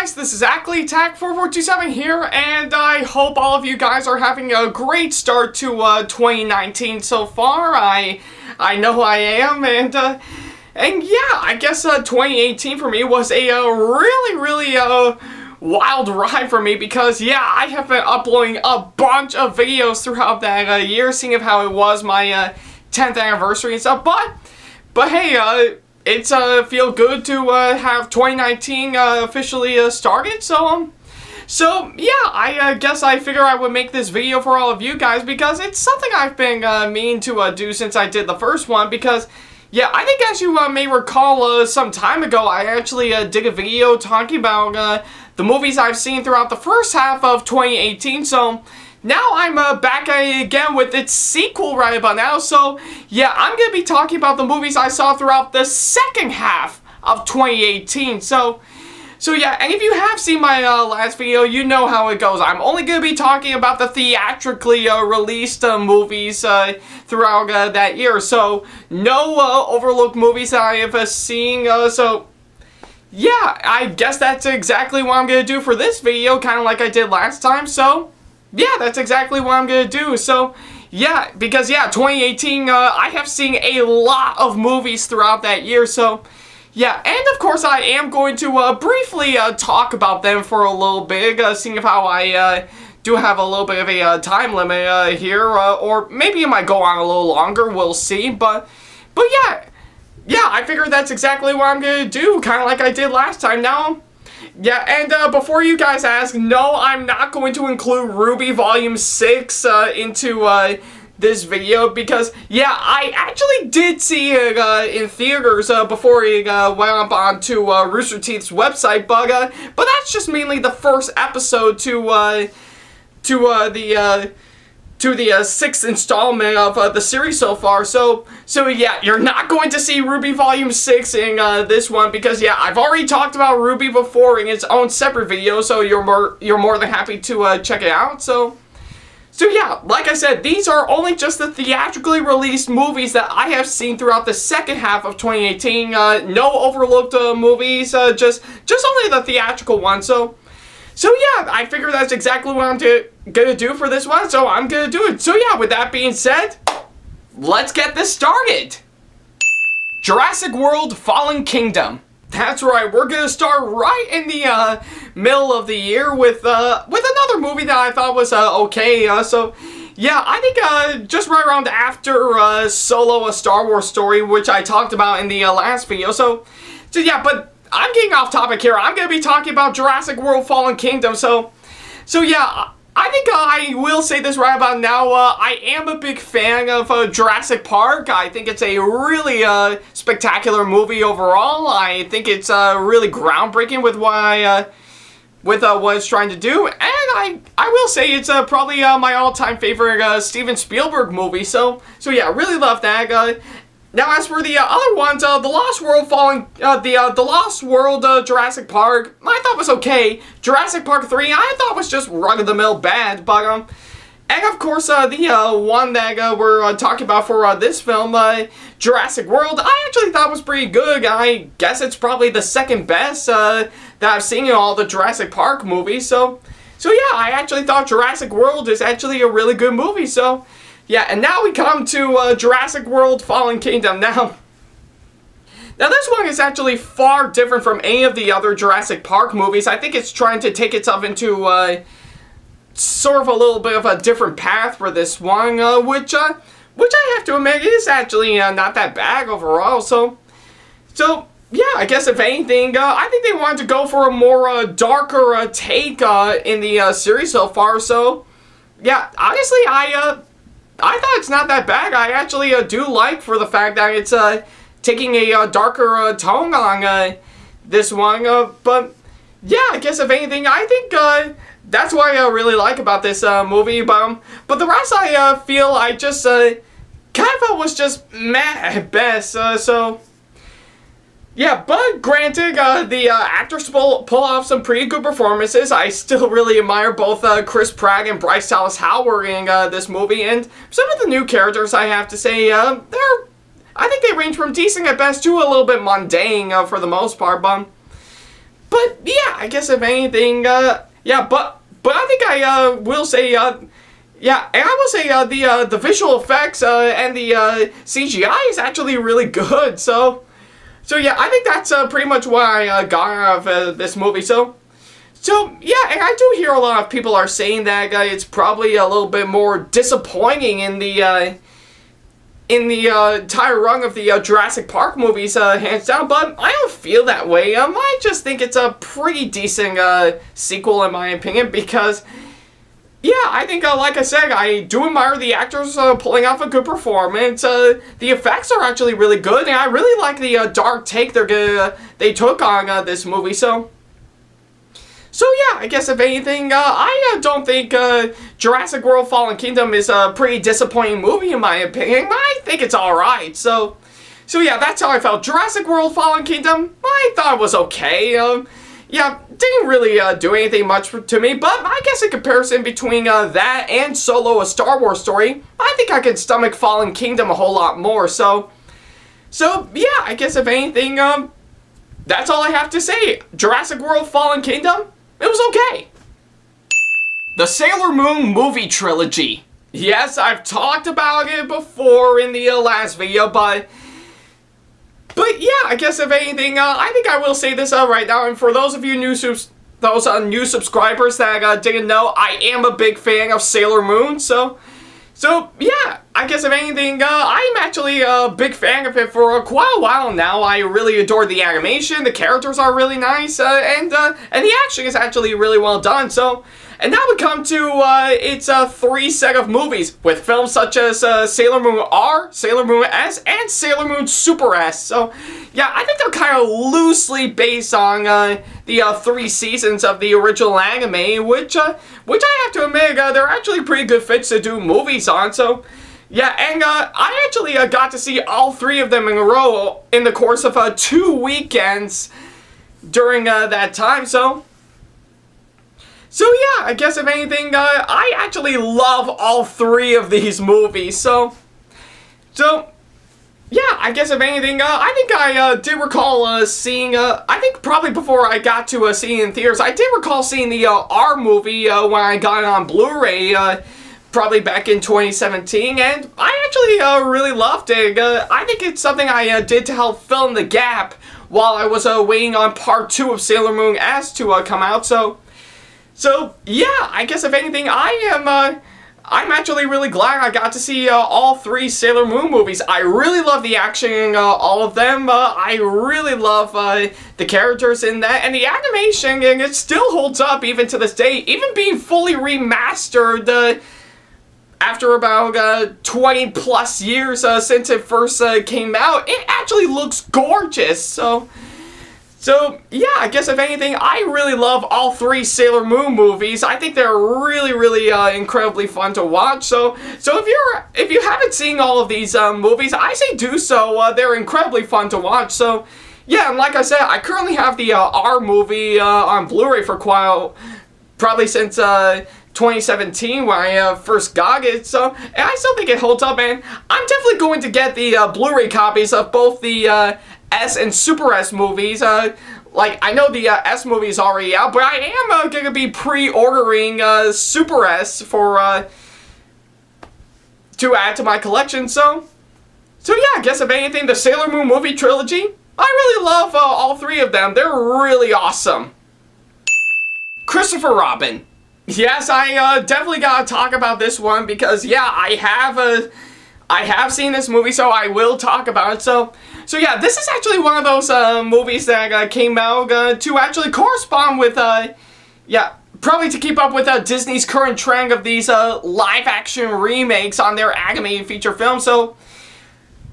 guys, this is Ackleyattack4427 here, and I hope all of you guys are having a great start to 2019 so far. I know I am, and yeah, I guess 2018 for me was a really wild ride for me because, yeah, I have been uploading a bunch of videos throughout that year, seeing of how it was my 10th anniversary and stuff, but hey, it's feel good to have 2019 officially started, so yeah, I guess I figure I would make this video for all of you guys because it's something I've been meaning to do since I did the first one because, yeah, I think as you may recall some time ago, I actually did a video talking about the movies I've seen throughout the first half of 2018, so now I'm back again with its sequel right about now, so yeah, I'm going to be talking about the movies I saw throughout the second half of 2018, so yeah, and if you have seen my last video, you know how it goes. I'm only going to be talking about the theatrically released movies throughout that year, so no overlooked movies that I have seen, so yeah, I guess that's exactly what I'm going to do for this video, kind of like I did last time, so yeah, that's exactly what I'm going to do. So, yeah, because, yeah, 2018, I have seen a lot of movies throughout that year. So, yeah, and of course I am going to briefly talk about them for a little bit, seeing how I do have a little bit of a time limit here. Or maybe it might go on a little longer, we'll see. But yeah, I figured that's exactly what I'm going to do, kind of like I did last time. Now, yeah, and before you guys ask, no, I'm not going to include RWBY Volume 6 into this video because, yeah, I actually did see it in theaters before it went up onto Rooster Teeth's website, but that's just mainly the first episode to the sixth installment of the series so far, so yeah, you're not going to see RWBY Volume 6 in this one, because yeah, I've already talked about RWBY before in its own separate video, so you're more than happy to check it out, so yeah, like I said, these are only just the theatrically released movies that I have seen throughout the second half of 2018, no overlooked movies, just only the theatrical ones, so yeah, I figure that's exactly what I'm gonna do for this one, so I'm gonna do it. So yeah, with that being said, let's get this started! Jurassic World Fallen Kingdom. That's right, we're gonna start right in the middle of the year with another movie that I thought was okay, so yeah, I think just right around after Solo, A Star Wars Story, which I talked about in the last video, so yeah, but I'm getting off topic here. I'm going to be talking about Jurassic World Fallen Kingdom, so yeah, I think I will say this right about now. I am a big fan of Jurassic Park. I think it's a really spectacular movie overall. I think it's really groundbreaking with what it's trying to do, and I will say it's probably my all-time favorite Steven Spielberg movie. So yeah, really love that. Now, as for the other ones, The Lost World The Lost World Jurassic Park, I thought was okay. Jurassic Park 3, I thought was just run-of-the-mill bad, but, and of course, the one that we're talking about for this film, Jurassic World, I actually thought was pretty good. I guess it's probably the second best that I've seen in all the Jurassic Park movies, so yeah, I actually thought Jurassic World is actually a really good movie, so yeah, and now we come to Jurassic World Fallen Kingdom. Now this one is actually far different from any of the other Jurassic Park movies. I think it's trying to take itself into sort of a little bit of a different path for this one, which I have to admit is actually not that bad overall. So yeah, I guess if anything, I think they wanted to go for a more darker take in the series so far. So yeah, honestly, I thought it's not that bad. I actually do like for the fact that it's taking a darker tone on this one. But yeah, I guess if anything, I think that's what I really like about this movie. But the rest I feel I just kind of felt was just meh at best. So yeah, but granted, the actors pull off some pretty good performances. I still really admire both Chris Pratt and Bryce Dallas Howard in this movie, and some of the new characters, I have to say, I think they range from decent at best to a little bit mundane for the most part, but yeah, I guess if anything, yeah, but I think I will say, yeah, and I will say the visual effects and the CGI is actually really good. So yeah, I think that's pretty much what I got out of this movie. So yeah, and I do hear a lot of people are saying that it's probably a little bit more disappointing in the entire run of the Jurassic Park movies, hands down, but I don't feel that way. I just think it's a pretty decent sequel in my opinion, because yeah, I think, like I said, I do admire the actors pulling off a good performance. The effects are actually really good, and I really like the dark take they took on this movie. So yeah, I guess if anything, I don't think Jurassic World Fallen Kingdom is a pretty disappointing movie in my opinion. I think it's alright. So yeah, that's how I felt. Jurassic World Fallen Kingdom, I thought it was okay. Yeah, didn't really do anything much to me, but I guess in comparison between that and Solo, a Star Wars story, I think I could stomach Fallen Kingdom a whole lot more. So yeah, I guess if anything, that's all I have to say. Jurassic World Fallen Kingdom, it was okay. The Sailor Moon movie trilogy. Yes, I've talked about it before in the last video, but yeah, I guess if anything, I think I will say this right now, and for those of you new subscribers that didn't know, I am a big fan of Sailor Moon, so yeah, I guess if anything, I'm actually a big fan of it for quite a while now. I really adore the animation, the characters are really nice, and the action is actually really well done, and now we come to its 3 set of movies, with films such as Sailor Moon R, Sailor Moon S, and Sailor Moon Super S. So yeah, I think they're kind of loosely based on the 3 seasons of the original anime, which I have to admit, they're actually pretty good fits to do movies on. So yeah, and I actually got to see all 3 of them in a row in the course of 2 weekends during that time. So yeah, I guess if anything, I actually love all 3 of these movies. So yeah, I guess if anything, I think I did recall seeing, I think probably before I got to seeing it in theaters, I did recall seeing the R movie when I got it on Blu-ray, probably back in 2017, and I actually really loved it. I think it's something I did to help fill in the gap while I was waiting on part 2 of Sailor Moon S to come out. So yeah, I guess if anything, I'm actually really glad I got to see all 3 Sailor Moon movies. I really love the action in all of them. I really love the characters in that, and the animation, and it still holds up even to this day, even being fully remastered after about 20 plus years since it first came out. It actually looks gorgeous. So yeah, I guess if anything, I really love all 3 Sailor Moon movies. I think they're really incredibly fun to watch. So if you haven't seen all of these movies, I say do so. They're incredibly fun to watch. So yeah, and like I said, I currently have the R movie on Blu-ray for probably since 2017 when I first got it. So, and I still think it holds up, and I'm definitely going to get the Blu-ray copies of both the S and Super S movies. Like, I know the S movie is already out, but I am going to be pre-ordering Super S for to add to my collection. So yeah, I guess if anything, the Sailor Moon movie trilogy, I really love all 3 of them. They're really awesome. Christopher Robin. Yes, I definitely gotta talk about this one because yeah, I have seen this movie, so I will talk about it. So yeah, this is actually one of those movies that came out to actually correspond with, yeah, probably to keep up with Disney's current trend of these live-action remakes on their animated feature films. So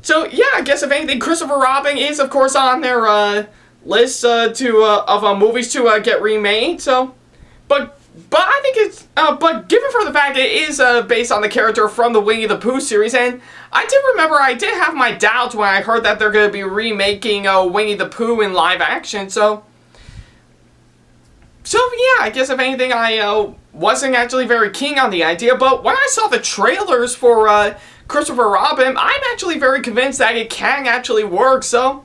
yeah, I guess if anything, Christopher Robin is of course on their list of movies to get remade. So, but I think it's, but given for the fact it is based on the character from the Winnie the Pooh series, and I did remember I did have my doubts when I heard that they're going to be remaking Winnie the Pooh in live action, so yeah, I guess if anything, I wasn't actually very keen on the idea, but when I saw the trailers for Christopher Robin, I'm actually very convinced that it can actually work, so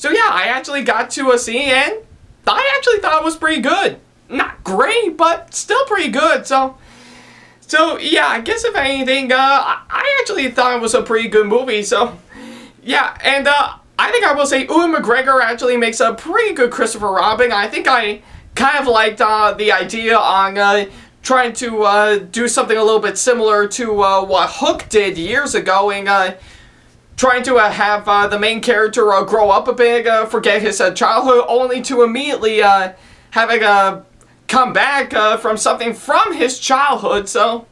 yeah, I actually got to see it, I actually thought it was pretty good. Not great, but still pretty good. So yeah, I guess if anything, I actually thought it was a pretty good movie. So yeah, and I think I will say Ewan McGregor actually makes a pretty good Christopher Robin. I think I kind of liked the idea on trying to do something a little bit similar to what Hook did years ago, and trying to have the main character grow up a bit, forget his childhood, only to immediately having come back from something from his childhood. So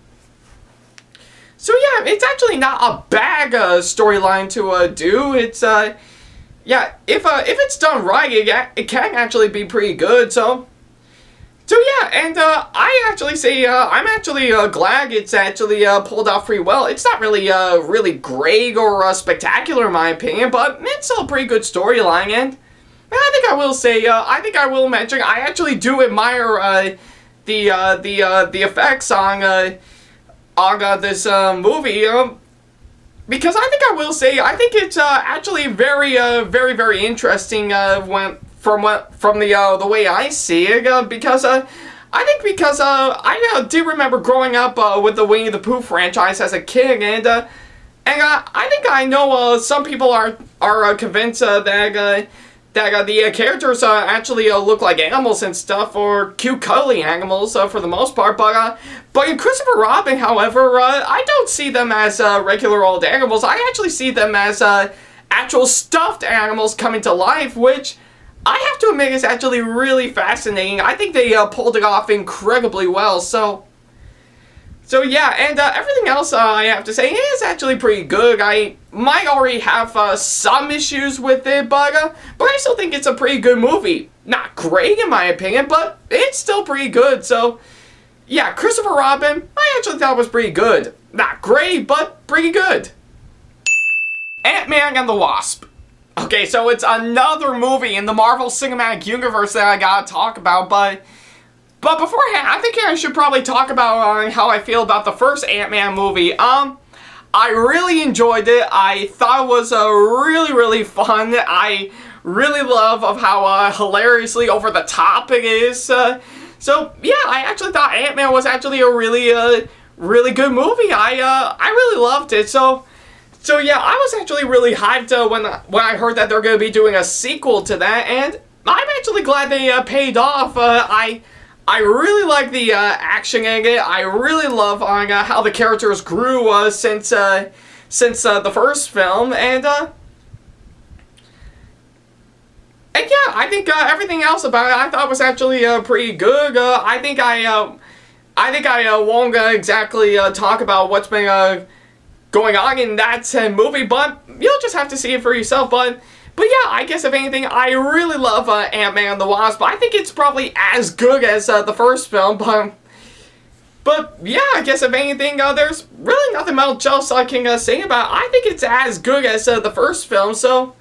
yeah, it's actually not a bad storyline to do. It's yeah, if it's done right, it can actually be pretty good. So yeah, and I actually say I'm actually glad it's actually pulled off pretty well. It's not really really great or spectacular in my opinion, but it's still a pretty good storyline. And I think I will say I think I will mention I actually do admire the effects on this movie. Because I think I will say I think it's actually very very interesting from the way I see it, because I did remember growing up with the Winnie the Pooh franchise as a kid, and I think I know some people are convinced that the characters actually look like animals and stuff, or cute cuddly animals for the most part, but in Christopher Robin, however, I don't see them as regular old animals. I actually see them as actual stuffed animals coming to life, which I have to admit is actually really fascinating. I think they pulled it off incredibly well. So yeah, and everything else I have to say is actually pretty good. I might already have some issues with it, but I still think it's a pretty good movie. Not great in my opinion, but it's still pretty good. So yeah, Christopher Robin, I actually thought was pretty good. Not great, but pretty good. Ant-Man and the Wasp. Okay, so it's another movie in the Marvel Cinematic Universe that I gotta talk about, but beforehand, I think I should probably talk about how I feel about the first Ant-Man movie. I really enjoyed it. I thought it was really, really fun. I really love of how hilariously over the top it is. So yeah, I actually thought Ant-Man was actually a really, really good movie. I really loved it. So yeah, I was actually really hyped when I heard that they're going to be doing a sequel to that, and I'm actually glad they paid off. I really like the action in it. I really love how the characters grew since the first film, and yeah, I think everything else about it I thought was actually pretty good. I think I won't exactly talk about what's been going on in that movie, but you'll just have to see it for yourself. But yeah, I guess if anything, I really love Ant-Man and the Wasp. I think it's probably as good as the first film, but yeah, I guess if anything, there's really nothing else I can say about it. I think it's as good as the first film, so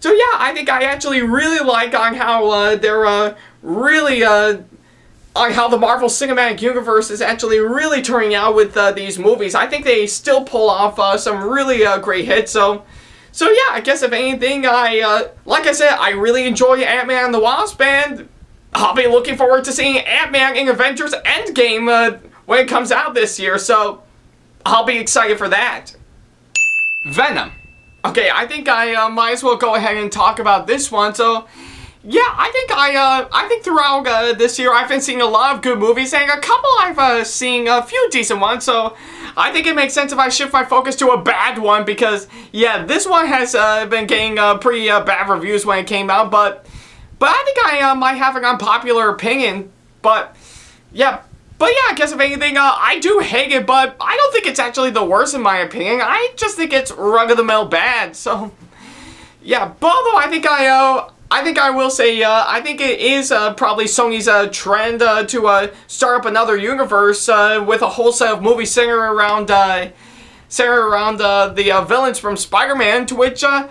yeah, I think I actually really like on how they're really on how the Marvel Cinematic Universe is actually really turning out with these movies. I think they still pull off some really great hits, so yeah, I guess if anything, like I said, I really enjoy Ant-Man and the Wasp, and I'll be looking forward to seeing Ant-Man in Avengers Endgame when it comes out this year, so I'll be excited for that. Venom. Okay, I think I might as well go ahead and talk about this one. So yeah, I think throughout this year I've been seeing a lot of good movies, and a couple I've seen a few decent ones, so I think it makes sense if I shift my focus to a bad one, because yeah, this one has been getting pretty bad reviews when it came out, but I think I might have an unpopular opinion, but yeah, I guess if anything, I do hate it, but I don't think it's actually the worst in my opinion. I just think it's run-of-the-mill bad, so yeah, but although I think I will say, I think it is probably Sony's trend to start up another universe with a whole set of movies centered around the villains from Spider-Man, to which I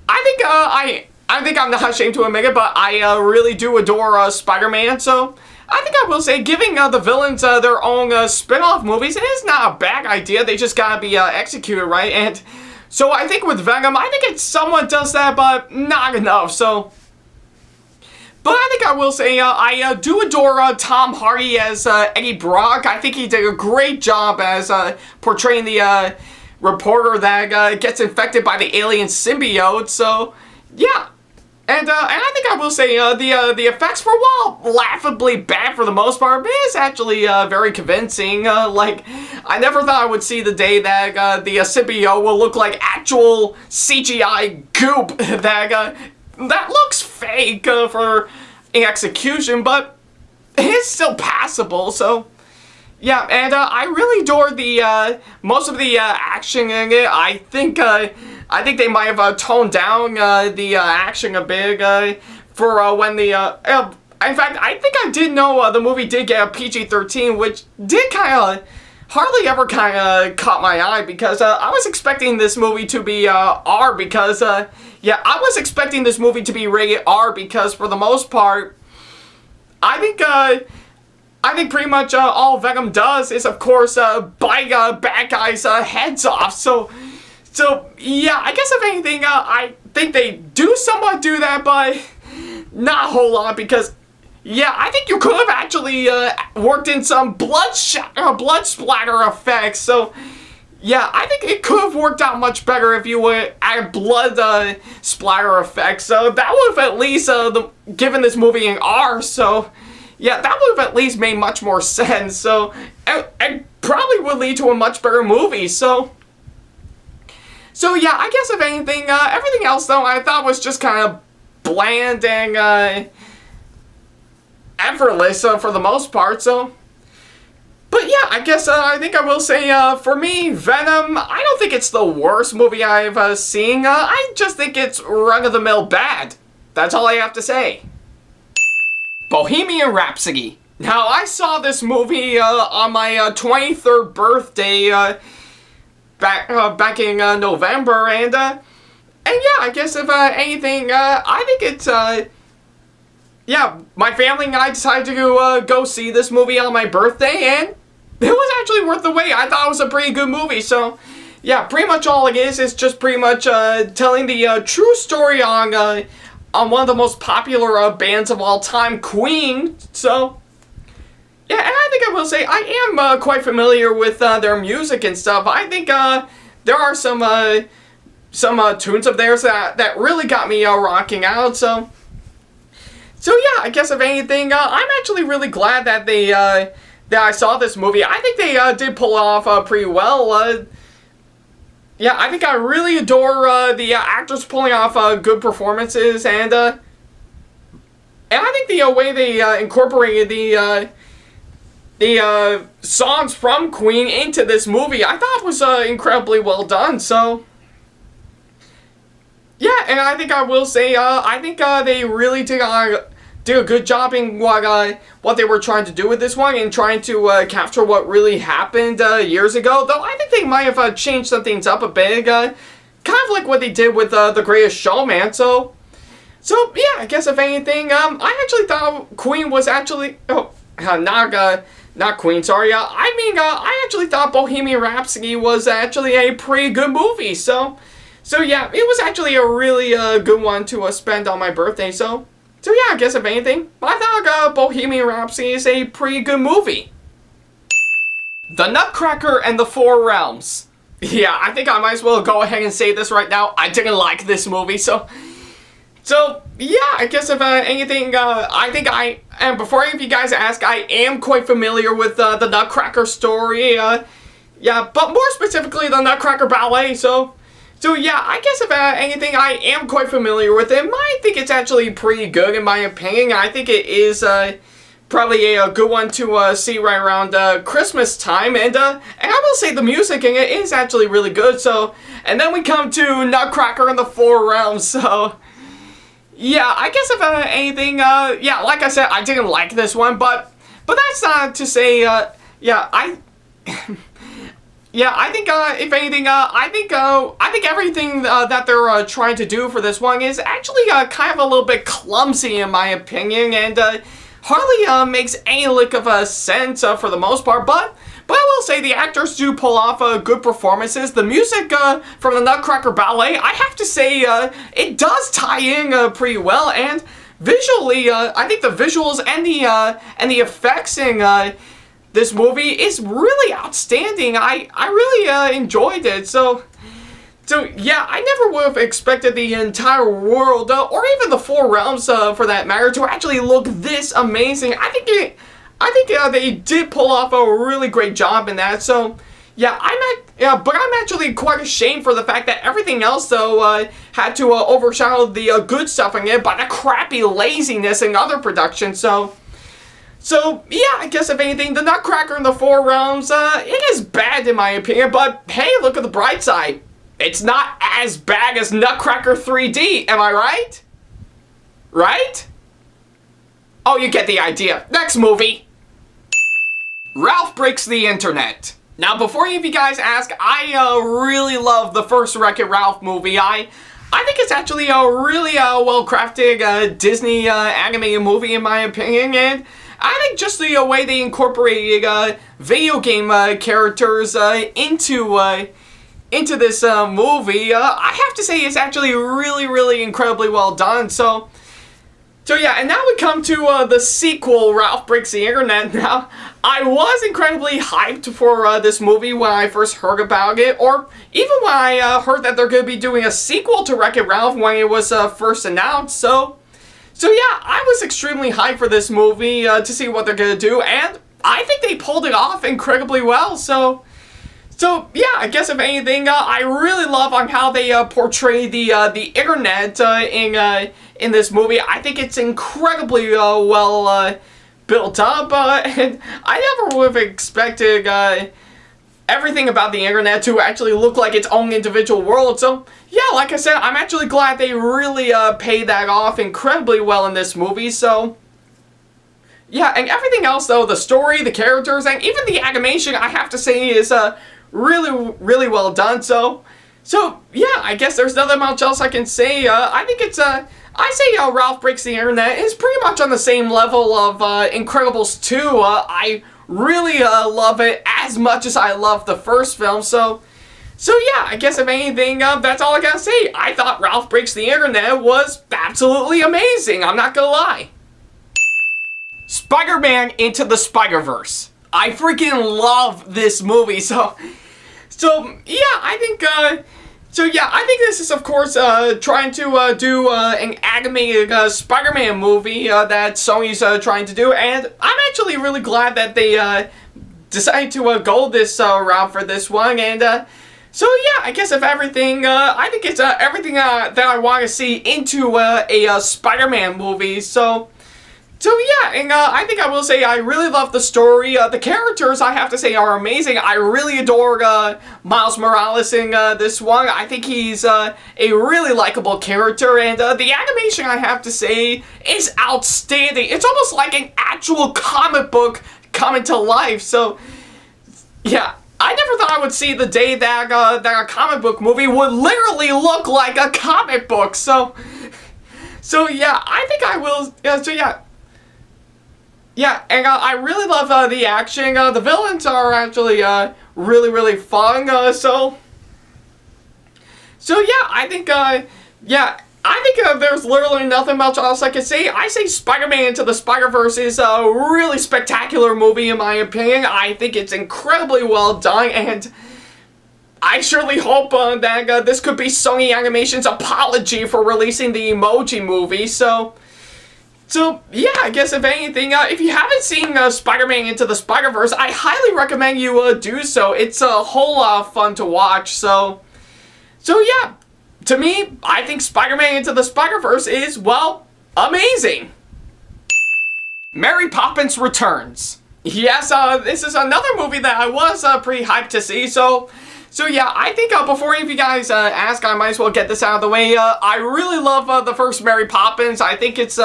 think I'm not ashamed to admit it, but I really do adore Spider-Man, so I think I will say giving the villains their own spin-off movies is not a bad idea. They just gotta be executed right, and so I think with Venom, I think it somewhat does that, but not enough, so. But But I think I will say I do adore Tom Hardy as Eddie Brock. I think he did a great job as portraying the reporter that gets infected by the alien symbiote. So, yeah. And I think I will say the effects were, while laughably bad for the most part, it is actually very convincing. Like, I never thought I would see the day that the symbiote will look like actual CGI goop that looks fake for execution, but it's still passable. So, yeah, and I really adored the most of the action in it. I think they might have toned down the action a bit for when the in fact, I think I did know the movie did get a PG-13, which did kind of hardly ever kind of caught my eye, because I was expecting this movie to be R, because yeah, I was expecting this movie to be rated R, because for the most part, I think pretty much all Venom does is, of course, bite bad guys' heads off. So yeah, I guess if anything, I think they do somewhat do that, but not a whole lot, because yeah, I think you could have actually worked in some blood splatter effects. So yeah, I think it could have worked out much better if you would add blood splatter effects. So that would have at least given this movie an R. So yeah, that would have at least made much more sense. So and probably would lead to a much better movie. So yeah, I guess if anything, everything else though I thought was just kind of bland and effortless for the most part. So, but yeah, I guess I think I will say for me, Venom, I don't think it's the worst movie I've seen. I just think it's run-of-the-mill bad. That's all I have to say. Bohemian Rhapsody. Now, I saw this movie on my 23rd birthday back in November, and yeah, I guess if anything, I think it's yeah, my family and I decided to go see this movie on my birthday, and it was actually worth the wait. I thought it was a pretty good movie. So yeah, pretty much all it is just pretty much telling the true story on one of the most popular bands of all time, Queen. So yeah, and I think I will say I am quite familiar with their music and stuff. I think there are some tunes of theirs that really got me rocking out. So yeah, I guess if anything, I'm actually really glad that that I saw this movie. I think they did pull it off pretty well. Yeah, I think I really adore the actors pulling off good performances, and I think the way they incorporated the songs from Queen into this movie, I thought was incredibly well done. So yeah, and I think I will say, I think they really did a good job in what they were trying to do with this one, and trying to capture what really happened years ago. Though I think they might have changed some things up a bit, kind of like what they did with The Greatest Showman. So yeah, I guess if anything, I actually thought Queen was actually not Queen. Sorry. I mean, I actually thought Bohemian Rhapsody was actually a pretty good movie. So yeah, it was actually a really good one to spend on my birthday. So yeah, I guess if anything, I thought Bohemian Rhapsody is a pretty good movie. The Nutcracker and the Four Realms. Yeah, I think I might as well go ahead and say this right now. I didn't like this movie, so yeah, I guess if anything, I think and before any of you guys ask, I am quite familiar with the Nutcracker story. Yeah, but more specifically the Nutcracker Ballet. So yeah, I guess if anything, I am quite familiar with it. I think it's actually pretty good in my opinion. I think it is probably a good one to see right around Christmas time, and I will say the music in it is actually really good. So, and then we come to Nutcracker and the Four Realms. So yeah, I guess if anything, yeah, like I said, I didn't like this one, but that's not to say, yeah, yeah, I think, if anything, I think everything that they're trying to do for this one is actually kind of a little bit clumsy in my opinion, and hardly makes any lick of sense for the most part, but I will say the actors do pull off good performances. The music from the Nutcracker Ballet, I have to say, it does tie in pretty well, and visually, I think the visuals and the effects in this movie is really outstanding. I really enjoyed it. So yeah, I never would have expected the entire world, or even the four realms, for that matter, to actually look this amazing. I think they did pull off a really great job in that. So yeah, but I'm actually quite ashamed for the fact that everything else, though, had to overshadow the good stuff in it by the crappy laziness in other productions. So yeah, I guess if anything, the Nutcracker in the Four Realms, it is bad in my opinion, but hey, look at the bright side. It's not as bad as Nutcracker 3D, am I right? Right? Oh, you get the idea. Next movie. Ralph Breaks the Internet. Now, before any of you guys ask, I really love the first Wreck-It Ralph movie. I think it's actually a really well-crafted Disney animated movie, in my opinion, and I think just the way they incorporated video game characters into this movie, I have to say it's actually really incredibly well done. So yeah, and now we come to the sequel, Ralph Breaks the Internet. Now, I was incredibly hyped for this movie when I first heard about it, or even when I heard that they're going to be doing a sequel to Wreck-It Ralph when it was first announced. So yeah, I was extremely hyped for this movie to see what they're going to do, and I think they pulled it off incredibly well. So yeah, I guess if anything, I really love on how they portray the internet in this movie. I think it's incredibly well built up, and I never would have expected everything about the internet to actually look like its own individual world. So yeah, like I said, I'm actually glad they really paid that off incredibly well in this movie. So yeah, and everything else though, the story, the characters, and even the animation, I have to say, is really well done. So yeah, I guess there's nothing much else I can say. I think it's I say Ralph Breaks the Internet is pretty much on the same level of Incredibles 2. I really love it as much as I love the first film. So yeah, I guess if anything, that's all I gotta say. I thought Ralph Breaks the Internet was absolutely amazing. I'm not gonna lie. Spider-Man Into the Spider-Verse. I freaking love this movie. So yeah, I think this is, of course, trying to do an animated Spider-Man movie that Sony's trying to do, and I'm actually really glad that they decided to go this route for this one. And so yeah, I guess if everything, I think it's everything that I want to see into a Spider-Man movie. So yeah, and I think I will say I really love the story. The characters, I have to say, are amazing. I really adore Miles Morales in this one. I think he's a really likable character, and the animation, I have to say, is outstanding. It's almost like an actual comic book coming to life. So yeah, I never thought I would see the day that a comic book movie would literally look like a comic book. So yeah, I think I will. So yeah. Yeah, and I really love the action. The villains are actually really fun. So yeah, I think there's literally nothing much else I can say. I say Spider-Man Into the Spider-Verse is a really spectacular movie in my opinion. I think it's incredibly well done, and I surely hope that this could be Sony Animation's apology for releasing the Emoji Movie. So yeah, I guess if anything, if you haven't seen Spider-Man Into the Spider-Verse, I highly recommend you do so. It's a whole lot of fun to watch. So yeah, to me, I think Spider-Man Into the Spider-Verse is, well, amazing. Mary Poppins Returns. Yes, this is another movie that I was pretty hyped to see. So yeah, I think before any of you guys ask, I might as well get this out of the way. I really love the first Mary Poppins. I think it's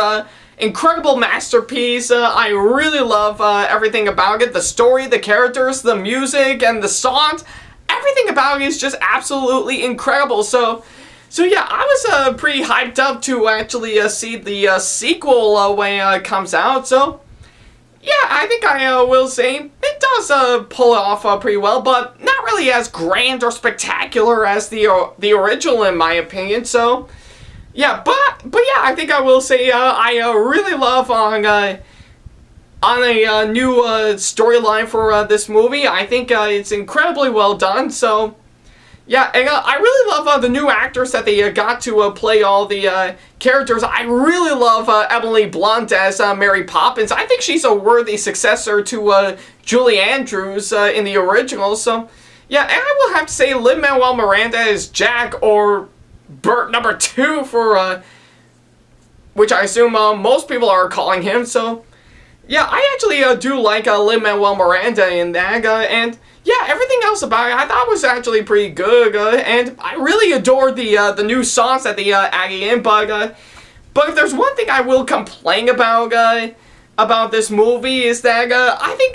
incredible masterpiece. I really love everything about it. The story, the characters, the music, and the songs. Everything about it is just absolutely incredible. So yeah, I was pretty hyped up to actually see the sequel when it comes out. So yeah, I think I will say it does pull it off pretty well, but not really as grand or spectacular as the original in my opinion. So yeah, but yeah, I think I will say I really love on a new storyline for this movie. I think it's incredibly well done. So yeah, and I really love the new actors that they got to play all the characters. I really love Emily Blunt as Mary Poppins. I think she's a worthy successor to Julie Andrews in the original. So yeah, and I will have to say Lin-Manuel Miranda as Jack, or Bert number 2 for which I assume most people are calling him. So yeah, I actually do like Lin-Manuel Miranda in that, and yeah, everything else about it I thought was actually pretty good, and I really adored the new songs that they added in, but if there's one thing I will complain about this movie is that I think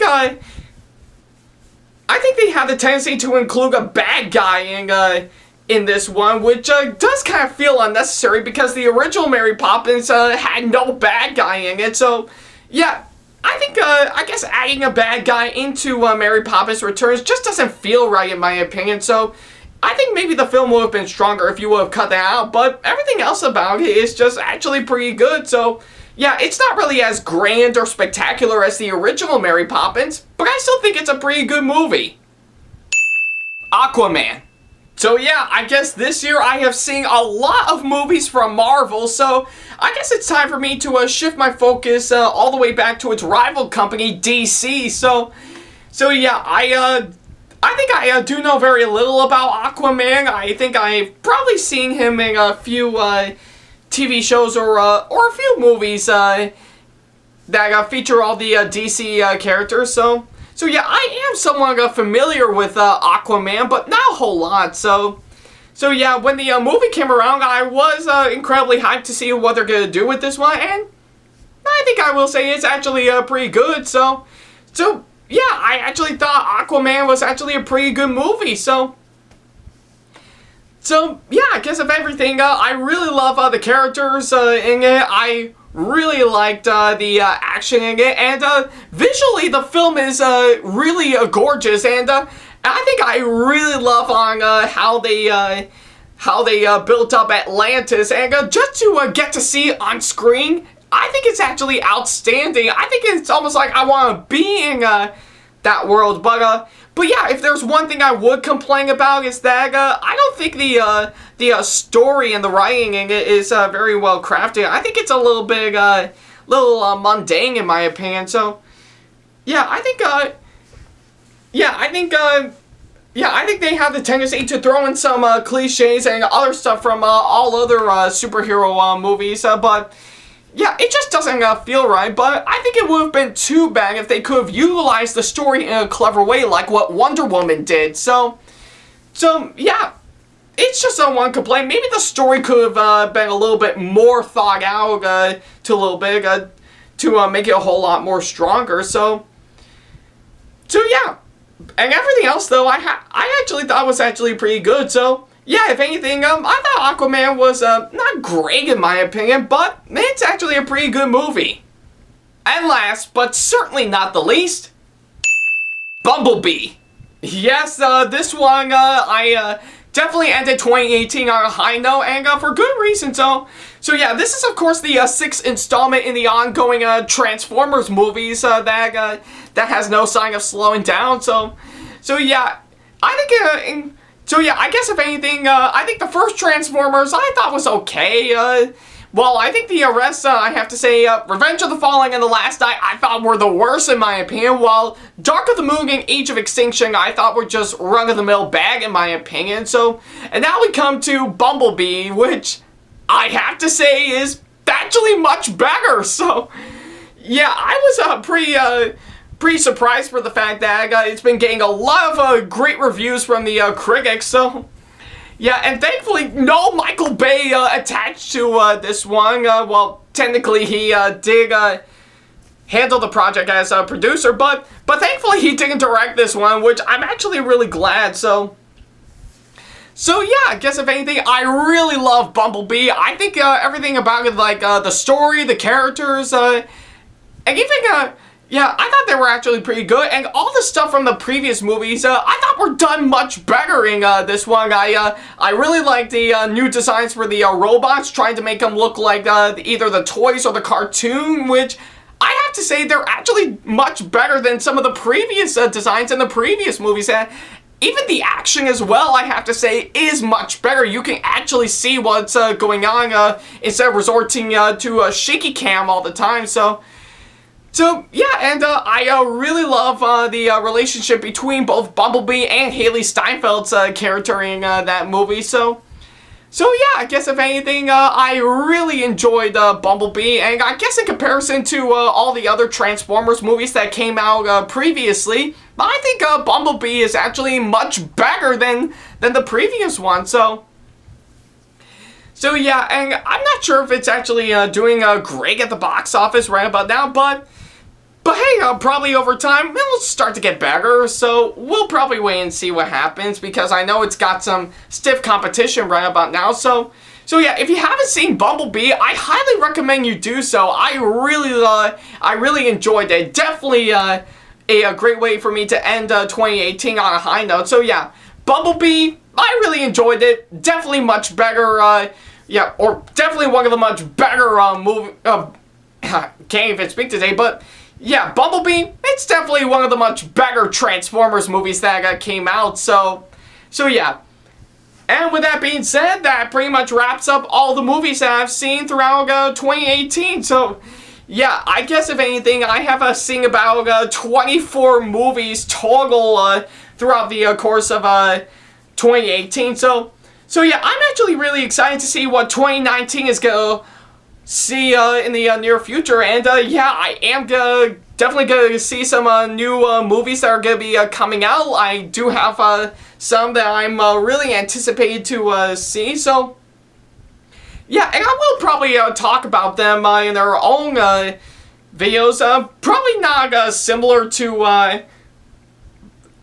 they have the tendency to include a bad guy in this one, which does kind of feel unnecessary because the original Mary Poppins had no bad guy in it. So yeah, I think, I guess adding a bad guy into Mary Poppins Returns just doesn't feel right in my opinion, so I think maybe the film would have been stronger if you would have cut that out, but everything else about it is just actually pretty good, so yeah, it's not really as grand or spectacular as the original Mary Poppins, but I still think it's a pretty good movie. Aquaman. So yeah, I guess this year I have seen a lot of movies from Marvel, so I guess it's time for me to shift my focus all the way back to its rival company, DC. So yeah, I think I do know very little about Aquaman. I think I've probably seen him in a few TV shows or a few movies that feature all the DC characters. So yeah, I am somewhat familiar with Aquaman, but not a whole lot. So yeah, when the movie came around, I was incredibly hyped to see what they're gonna do with this one, and I think I will say it's actually pretty good. So yeah, I actually thought Aquaman was actually a pretty good movie. So yeah, I guess of everything, I really love the characters in it. I really liked the action in it, and visually the film is really gorgeous, and I think I really love on how they built up Atlantis, and just to get to see it on screen, I think it's actually outstanding. I think it's almost like I want to be in that world, but yeah, if there's one thing I would complain about is that I don't think the story and the writing in it is very well crafted. I think it's a little bit mundane in my opinion. So yeah, I think they have the tendency to throw in some cliches and other stuff from all other superhero movies, but yeah, it just doesn't feel right, but I think it would have been too bad if they could have utilized the story in a clever way like what Wonder Woman did. So yeah, it's just one complaint. Maybe the story could have been a little bit more thought out to make it a whole lot more stronger. So yeah, and everything else though, I actually thought was actually pretty good. So yeah, if anything, I thought Aquaman was not great in my opinion, but it's actually a pretty good movie. And last, but certainly not the least, Bumblebee. Yes, this one, I definitely ended 2018 on a high note, and for good reason. So yeah, this is of course the 6th installment in the ongoing Transformers movies that has no sign of slowing down. So yeah, I think so yeah, I guess if anything, I think the first Transformers I thought was okay. Well, I think the rest, I have to say, Revenge of the Fallen and The Last I thought were the worst in my opinion, while Dark of the Moon and Age of Extinction I thought were just run-of-the-mill bag in my opinion. So, and now we come to Bumblebee, which I have to say is actually much better. So, yeah, I was pretty surprised for the fact that it's been getting a lot of great reviews from the critics. So yeah, and thankfully no Michael Bay attached to this one. Well, technically he did handle the project as a producer, but thankfully he didn't direct this one, which I'm actually really glad. So yeah, I guess if anything, I really love Bumblebee. I think everything about it, like the story, the characters, and Yeah, I thought they were actually pretty good, and all the stuff from the previous movies, I thought were done much better in this one. I really like the new designs for the robots, trying to make them look like either the toys or the cartoon, which I have to say they're actually much better than some of the previous designs in the previous movies. Even the action as well, I have to say, is much better. You can actually see what's going on instead of resorting to a shaky cam all the time. So yeah, and I really love the relationship between both Bumblebee and Haley Steinfeld's character in that movie. So yeah, I guess if anything, I really enjoyed Bumblebee, and I guess in comparison to all the other Transformers movies that came out previously, I think Bumblebee is actually much better than the previous one. So yeah, and I'm not sure if it's actually doing great at the box office right about now, but hey, probably over time, it'll start to get better, so we'll probably wait and see what happens, because I know it's got some stiff competition right about now, so yeah, if you haven't seen Bumblebee, I highly recommend you do so. I really enjoyed it. Definitely a great way for me to end 2018 on a high note, so yeah, Bumblebee, I really enjoyed it. Definitely much better, yeah, or definitely one of the much better movie, can't even speak today, but yeah, Bumblebee, it's definitely one of the much better Transformers movies that came out, so yeah. And with that being said, that pretty much wraps up all the movies that I've seen throughout 2018, so yeah, I guess if anything, I have seen about 24 movies total throughout the course of 2018, so yeah, I'm actually really excited to see what 2019 is going to see in the near future, and yeah, I am definitely gonna see some new movies that are gonna be coming out. I do have some that I'm really anticipated to see, so yeah, and I will probably talk about them in their own videos, probably not similar to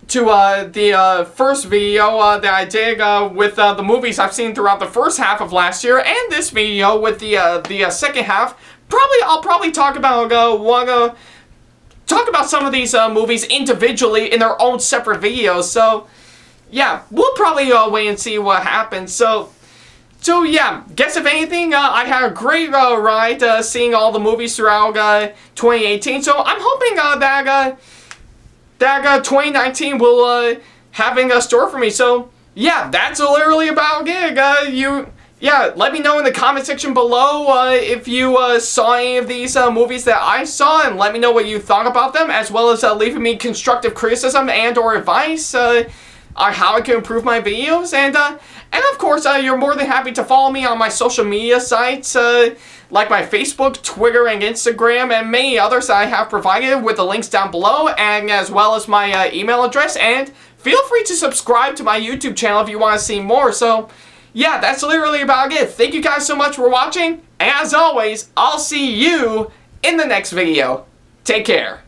the first video that I did with the movies I've seen throughout the first half of last year, and this video with the second half. I'll probably talk about talk about some of these movies individually in their own separate videos. So yeah, we'll probably wait and see what happens. So yeah, guess if anything, I had a great ride seeing all the movies throughout 2018. So I'm hoping that 2019 will having a store for me. So yeah, that's literally about it. Yeah, let me know in the comment section below if you saw any of these movies that I saw, and let me know what you thought about them, as well as leaving me constructive criticism and or advice on how I can improve my videos. And of course, you're more than happy to follow me on my social media sites, like my Facebook, Twitter, and Instagram, and many others that I have provided with the links down below, and as well as my email address. And feel free to subscribe to my YouTube channel if you want to see more. So yeah, that's literally about it. Thank you guys so much for watching, and as always, I'll see you in the next video. Take care.